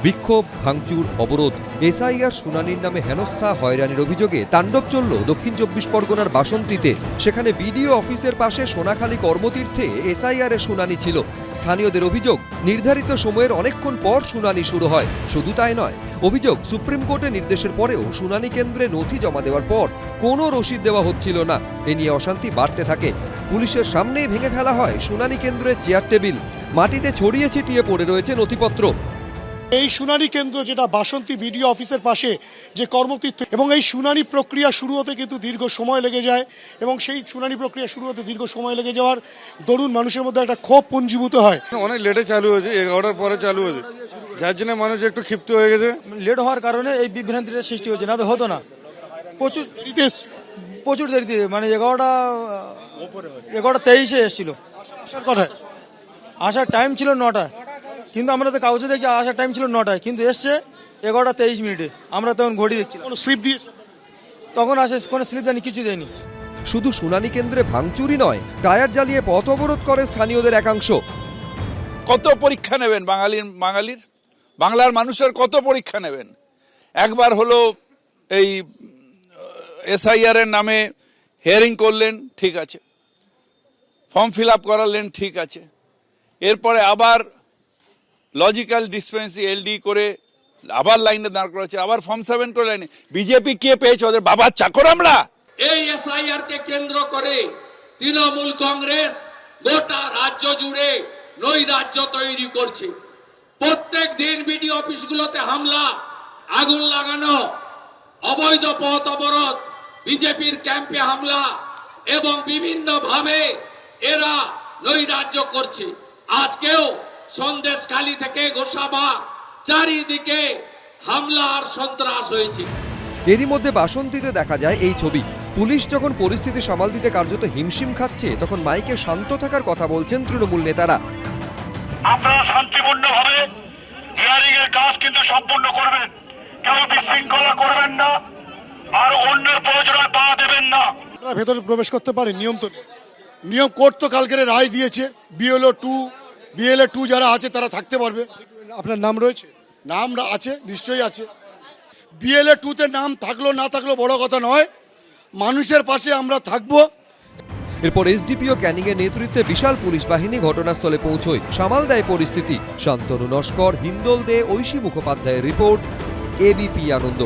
বিক্ষোভ, ভাঙচুর, অবরোধ, এসআইআর শুনানির নামে হেনস্থা, হয়রানির অভিযোগে তাণ্ডব চলল দক্ষিণ চব্বিশ পরগনার বাসন্তীতে। সেখানে বিডিও অফিসের পাশে সোনাখালী কর্মতীর্থে এসআইআর এর শুনানি ছিল। স্থানীয়দের অভিযোগ, নির্ধারিত সময়ের অনেকক্ষণ পর শুনানি শুরু হয়। শুধু তাই নয়, অভিযোগ সুপ্রিম কোর্টের নির্দেশের পরেও শুনানি কেন্দ্রে নথি জমা দেওয়ার পর কোনো রসিদ দেওয়া হচ্ছিল না। এ নিয়ে অশান্তি বাড়তে থাকে। পুলিশের সামনেই ভেঙে ফেলা হয় শুনানি কেন্দ্রের চেয়ার টেবিল। মাটিতে ছড়িয়ে ছিটিয়ে পড়ে রয়েছে নথিপত্র। এই শুনানি কেন্দ্র যেটা বাসন্তী বিডিও অফিসের পাশে যে কর্মতীর্থ, এবং এই শুনানি প্রক্রিয়া শুরু হতে কিন্তু দীর্ঘ সময় লেগে যায়, এবং সেই শুনানি প্রক্রিয়া শুরু হতে দীর্ঘ সময় লেগে যাওয়ার দরুন মানুষের মধ্যে একটা ক্ষোভ পুঞ্জীভূত হয়। অনেক লেটে চালু হয়েছে, 11টার পরে চালু হয়েছে, যার জন্য মানুষ একটু ক্ষিপ্ত হয়ে গেছে। লেট হওয়ার কারণে এই বিভ্রান্তিটা সৃষ্টি হচ্ছে, না তো হতো না। প্রচুর দেরিতে, মানে 11:23 এসেছিল। আসার টাইম ছিল 9টা, কিন্তু আমরা তো কাগজে দেখছি আসার টাইম ছিল 9টায়, কিন্তু এসছে 11:23। আমরা তখন ঘড়ি দেখছিলাম। স্লিপ দিয়েছে তখন আসে, কোনো স্লিপ দেয়নি, কিছু দেয়নি। শুধু শুনানি কেন্দ্রে ভাঙচুরই নয়, টায়ার জ্বালিয়ে পথ অবরোধ করে স্থানীয়দের একাংশ। কত পরীক্ষা নেবেন বাংলার মানুষের কত পরীক্ষা নেবেন? একবার হলো এই এসআইআর এর নামে হিয়ারিং করলেন, ঠিক আছে, ফর্ম ফিল আপ করালেন, ঠিক আছে, এরপরে আবার লজিক্যাল ডিসপেন্সি এলডি করে আবার লাইনে দাঁড় করেছে, আবার ফর্ম 7 করে লাইনে। বিজেপি কে পেয়েছে? ওদের বাবার চাকর আমরা। এই এসআইআর কে কেন্দ্র করে তৃণমূল কংগ্রেস গোটা রাজ্য জুড়ে নৈরাজ্য তৈরি করছে। প্রত্যেক দিন বিডিও অফিসগুলোতে হামলা, আগুন লাগানো, অবৈধ পথ অবরোধ, বিজেপির ক্যাম্পে হামলা, এবং বিভিন্ন ভাবে এরা নৈরাজ্য করছে। আজকেও সন্দেশখালী থেকে গোসাবা চারিদিকে হামলা আর সন্ত্রাস হয়েছে। এরই মধ্যে বাসন্তীতে দেখা যায় এই ছবি। পুলিশ যখন পরিস্থিতি সামাল দিতে কার্যত হিমশিম খাচ্ছে, তখন মাইকে শান্ত থাকার কথা বলছেন তৃণমূল নেতারা। আপনারা শান্তিপূর্ণভাবে হিয়ারিং এর কাজ কিন্তু সম্পূর্ণ করবেন, কেউ বিশৃঙ্খলা করবেন না, আর অন্যের প্রয়োজনে পা দেবেন না। ভেতরে প্রবেশ করতে পারে, নিয়ম তো নিয়ম কোর্ট তো কালকের রায় দিয়েছে। বিএলএ 2 যারা আছে তারা থাকতে পারবে। আপনার নাম রয়েছে? নাম আছে, নিশ্চয়ই আছে। বিএলএ 2-তে নাম থাকলো না থাকলো বড় কথা নয়, মানুষের পাশে আমরা থাকবো। এরপর এসডিপিও ক্যানিং এর নেতৃত্বে বিশাল পুলিশ বাহিনী ঘটনাস্থলে পৌঁছয়, সামাল দেয় পরিস্থিতি। শান্তনু নস্কর, হিন্দোল দে, ঐশী মুখোপাধ্যায়ের রিপোর্ট, এবিপি আনন্দ।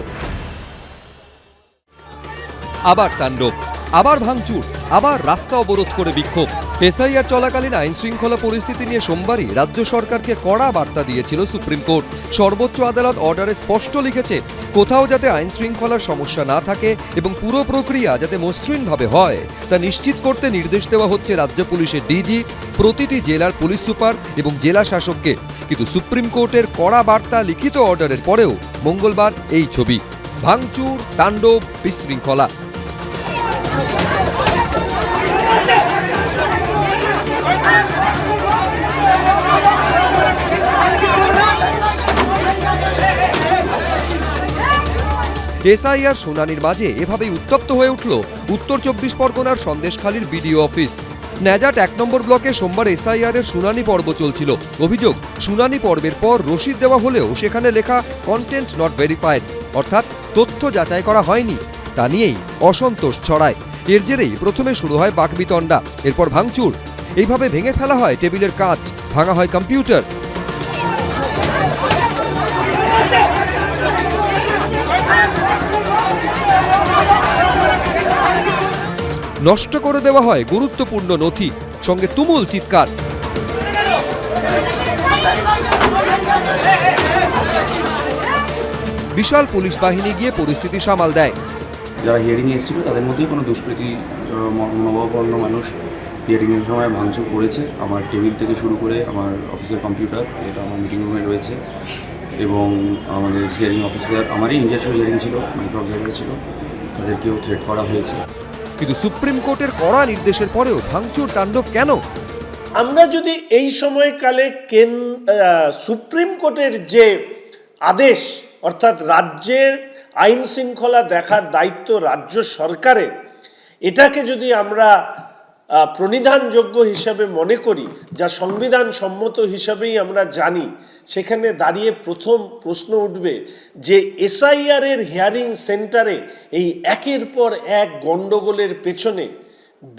আবার তাণ্ডব, আবার ভাঙচুর, আবার রাস্তা অবরোধ করে বিক্ষোভ। এসআইআর চলাকালীন আইন শৃঙ্খলা পরিস্থিতি নিয়ে সোমবারই রাজ্য সরকারকে কড়া বার্তা দিয়েছিল সুপ্রিম কোর্ট। সর্বোচ্চ আদালত অর্ডারে স্পষ্ট লিখেছে, কোথাও যাতে আইন শৃঙ্খলার সমস্যা না থাকে এবং পুরো প্রক্রিয়া যাতে মসৃণভাবে হয় তা নিশ্চিত করতে নির্দেশ দেওয়া হচ্ছে রাজ্য পুলিশের ডিজি, প্রতিটি জেলার পুলিশ সুপার এবং জেলা শাসককে। কিন্তু সুপ্রিম কোর্টের কড়া বার্তা, লিখিত অর্ডারের পরেও মঙ্গলবার এই ছবি, ভাঙচুর, তাণ্ডব, বিশৃঙ্খলা। এসআইআর শুনানির মাঝে এভাবেই উত্তপ্ত হয়ে উঠল উত্তর 24 পরগনার সন্দেশখালীর বিডিও অফিস। ন্যাজাট 1 নম্বর ব্লকে সোমবার এসআইআর এর শুনানি পর্ব চলছিল। অভিযোগ, শুনানি পর্বের পর রসিদ দেওয়া হলেও সেখানে লেখা কন্টেন্ট নট ভেরিফাইড, অর্থাৎ তথ্য যাচাই করা হয়নি। তা নিয়েই অসন্তোষ ছড়ায়। এর জেরেই প্রথমে শুরু হয় বাকবিতণ্ডা, এরপর ভাঙচুর। এইভাবে ভেঙে ফেলা হয় টেবিলের কাঁচ, ভাঙা হয় কম্পিউটার। নষ্ট করে দেওয়া হয় গুরুত্বপূর্ণ নথি, সঙ্গে তুমুল চিৎকার। বিশাল পুলিশ বাহিনী গিয়ে পরিস্থিতি সামাল দেয়। যারা হিয়ারিং এসেছিল তাদের মধ্যে কোনো দুষ্কৃতী নবাবর্ণ মানুষ হিয়ারিংয়ের সময় ভাঙচুর করেছে। আমার টেবিল থেকে শুরু করে আমার অফিসের কম্পিউটার, যেটা আমার মিটিং রুমে রয়েছে, এবং আমাদের হিয়ারিং অফিসার, আমারই নিজস্ব হিয়ারিং ছিল, মাইক্রো অবজারভার ছিল, তাদেরকেও থ্রেট করা হয়েছে। কিন্তু সুপ্রিম কোর্টের কড়া নির্দেশের পরেও ভাঙচুর তাণ্ডব কেন? আমরা যদি এই সময়কালে সুপ্রিম কোর্টের যে আদেশ, অর্থাৎ রাজ্যের আইন শৃঙ্খলা দেখার দায়িত্ব রাজ্য সরকারের, এটাকে যদি আমরা প্রণিধানযোগ্য হিসাবে মনে করি, যা সংবিধান সম্মত হিসাবেই আমরা জানি, সেখানে দাঁড়িয়ে প্রথম প্রশ্ন উঠবে যে এসআইআর এর হিয়ারিং সেন্টারে এই একের পর এক গন্ডগোলের পেছনে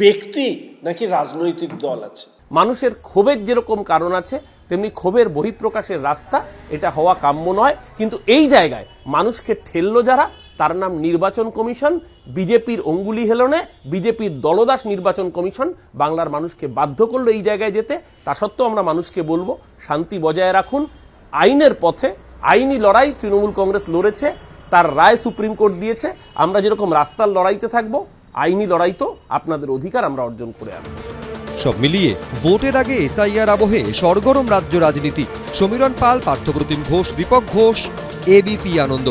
ব্যক্তি নাকি রাজনৈতিক দল আছে। মানুষের ক্ষোভের যেরকম কারণ আছে তেমনি ক্ষোভের বহিঃপ্রকাশের রাস্তা এটা হওয়া কাম্য নয়, কিন্তু এই জায়গায় মানুষকে ঠেললো যারা, তার নাম নির্বাচন কমিশন। বিজেপির অঙ্গুলি হেলনে বিজেপির দলদাস নির্বাচন কমিশন বাংলার মানুষকে বাধ্য করলো এই জায়গায় যেতে। তা সত্ত্বেও আমরা মানুষকে বলবো শান্তি বজায় রাখুন, আইনের পথে আইনি লড়াই তৃণমূল কংগ্রেস লড়েছে, তার রায় সুপ্রিম কোর্ট দিয়েছে। আমরা যেরকম রাস্তার লড়াইতে থাকবো, আইনি লড়াই তো আপনাদের অধিকার আমরা অর্জন করে আনবো। সব মিলিয়ে ভোটের আগে এসআইআর আবহে সরগরম রাজ্য রাজনীতি। সমীরণ পাল, পার্থপ্রতিম ঘোষ, দীপক ঘোষ, এবিপি আনন্দ।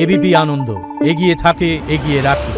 এবিপি আনন্দ, এগিয়ে থাকে, এগিয়ে রাখে।